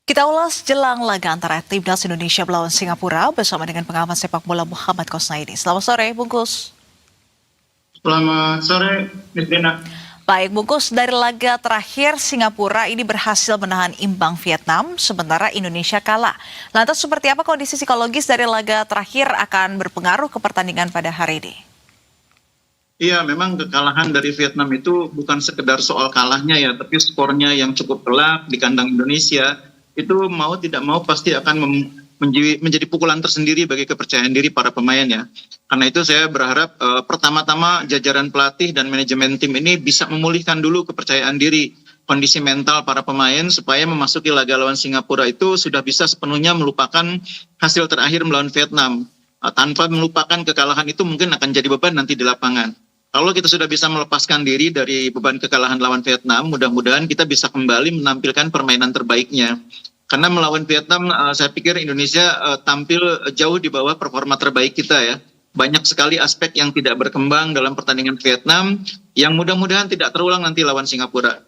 Kita ulas jelang laga antara Timnas Indonesia melawan Singapura bersama dengan pengamat sepak bola Muhammad Kosnaidi. Selamat sore, Bungkus. Selamat sore, Miss. Baik, Bungkus, dari laga terakhir Singapura ini berhasil menahan imbang Vietnam, sementara Indonesia kalah. Lantas seperti apa kondisi psikologis dari laga terakhir akan berpengaruh ke pertandingan pada hari ini? Iya, memang kekalahan dari Vietnam itu bukan sekedar soal kalahnya ya, tapi skornya yang cukup telak di kandang Indonesia, itu mau tidak mau pasti akan menjadi pukulan tersendiri bagi kepercayaan diri para pemain ya. Karena itu saya berharap pertama-tama jajaran pelatih dan manajemen tim ini bisa memulihkan dulu kepercayaan diri, kondisi mental para pemain supaya memasuki laga lawan Singapura itu sudah bisa sepenuhnya melupakan hasil terakhir melawan Vietnam. Tanpa melupakan kekalahan itu mungkin akan jadi beban nanti di lapangan. Kalau kita sudah bisa melepaskan diri dari beban kekalahan lawan Vietnam, mudah-mudahan kita bisa kembali menampilkan permainan terbaiknya. Karena melawan Vietnam, saya pikir Indonesia tampil jauh di bawah performa terbaik kita ya. Banyak sekali aspek yang tidak berkembang dalam pertandingan Vietnam, yang mudah-mudahan tidak terulang nanti lawan Singapura.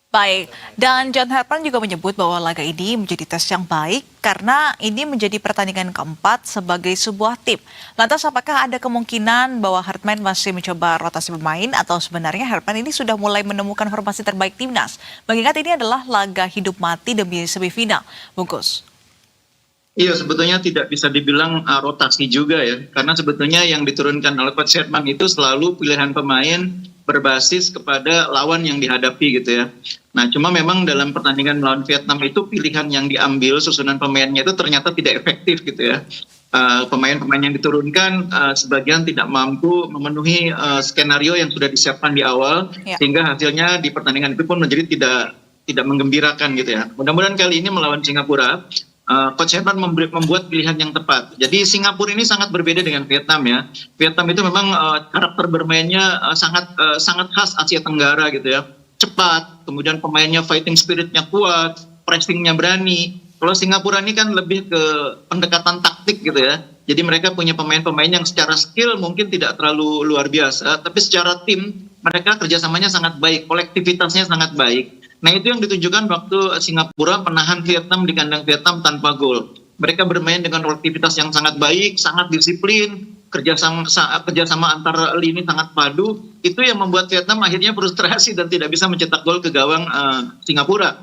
Baik, dan John Hartman juga menyebut bahwa laga ini menjadi tes yang baik karena ini menjadi pertandingan keempat sebagai sebuah tim. Lantas apakah ada kemungkinan bahwa Hartman masih mencoba rotasi pemain atau sebenarnya Hartman ini sudah mulai menemukan formasi terbaik timnas? Mengingat ini adalah laga hidup mati demi semifinal, Bungkus. Iya, sebetulnya tidak bisa dibilang rotasi juga ya, karena sebetulnya yang diturunkan oleh Coach Sherman itu selalu pilihan pemain berbasis kepada lawan yang dihadapi gitu ya. Nah, cuma memang dalam pertandingan melawan Vietnam itu pilihan yang diambil, susunan pemainnya itu ternyata tidak efektif gitu ya. Pemain-pemain yang diturunkan sebagian tidak mampu memenuhi skenario yang sudah disiapkan di awal, sehingga hasilnya di pertandingan itu pun menjadi tidak menggembirakan gitu ya. Mudah-mudahan kali ini melawan Singapura, Coach Sherman membuat pilihan yang tepat. Jadi Singapura ini sangat berbeda dengan Vietnam ya. Vietnam itu memang karakter bermainnya sangat khas Asia Tenggara gitu ya. Cepat, kemudian pemainnya fighting spiritnya kuat, pressingnya berani. Kalau Singapura ini kan lebih ke pendekatan taktik gitu ya. Jadi mereka punya pemain-pemain yang secara skill mungkin tidak terlalu luar biasa, tapi secara tim mereka kerjasamanya sangat baik, kolektivitasnya sangat baik. Nah, itu yang ditunjukkan waktu Singapura menahan Vietnam di kandang Vietnam tanpa gol. Mereka bermain dengan kolektivitas yang sangat baik, sangat disiplin, kerjasama antar lini sangat padu. Itu yang membuat Vietnam akhirnya frustrasi dan tidak bisa mencetak gol ke gawang Singapura.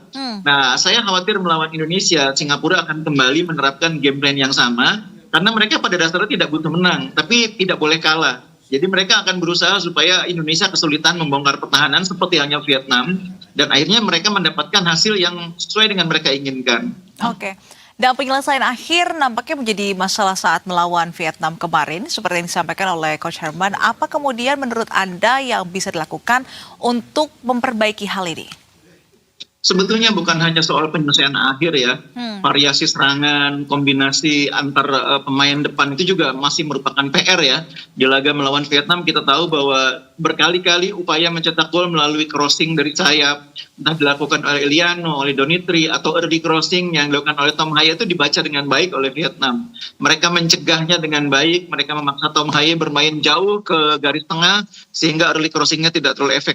Nah, saya khawatir melawan Indonesia, Singapura akan kembali menerapkan game plan yang sama, karena mereka pada dasarnya tidak butuh menang, tapi tidak boleh kalah. Jadi mereka akan berusaha supaya Indonesia kesulitan membongkar pertahanan seperti halnya Vietnam, dan akhirnya mereka mendapatkan hasil yang sesuai dengan mereka inginkan. Oke. Dan penyelesaian akhir nampaknya menjadi masalah saat melawan Vietnam kemarin, seperti yang disampaikan oleh Coach Herman. Apa kemudian menurut Anda yang bisa dilakukan untuk memperbaiki hal ini? Sebetulnya bukan hanya soal penyelesaian akhir ya, variasi serangan, kombinasi antar pemain depan itu juga masih merupakan PR ya. Di laga melawan Vietnam kita tahu bahwa berkali-kali upaya mencetak gol melalui crossing dari sayap, entah dilakukan oleh Eliano, oleh Donitri, atau early crossing yang dilakukan oleh Tom Haye itu dibaca dengan baik oleh Vietnam. Mereka mencegahnya dengan baik, mereka memaksa Tom Haye bermain jauh ke garis tengah, sehingga early crossingnya tidak terlalu efektif.